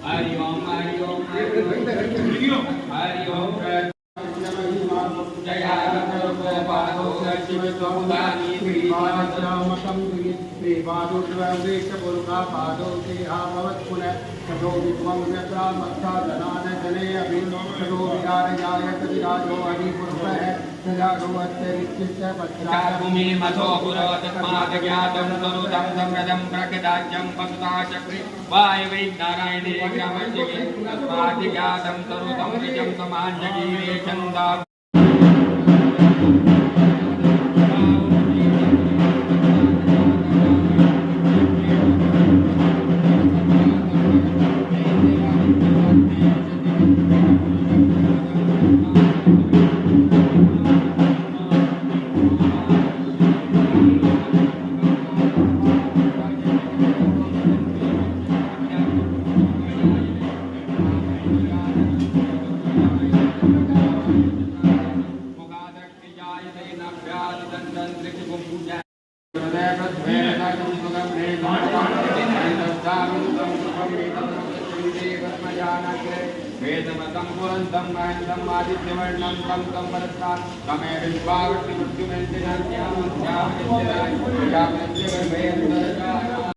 हरि ओम भूमि मथो पुरोतस्मात् ज्ञातं तनुतं सम्रदं प्रकटाज्यं पशुता चक्रे वायवै नारायणे ग्रामस्य तस्मात् ज्ञातं तनुतं निजं समान्यगीरे चन्दा वेदमतं पुरन्दं महेन्द्रं आदित्यवर्णं तं तं परस्तात् तमे विश्वावृत्ति मृत्युमेन्द्रियां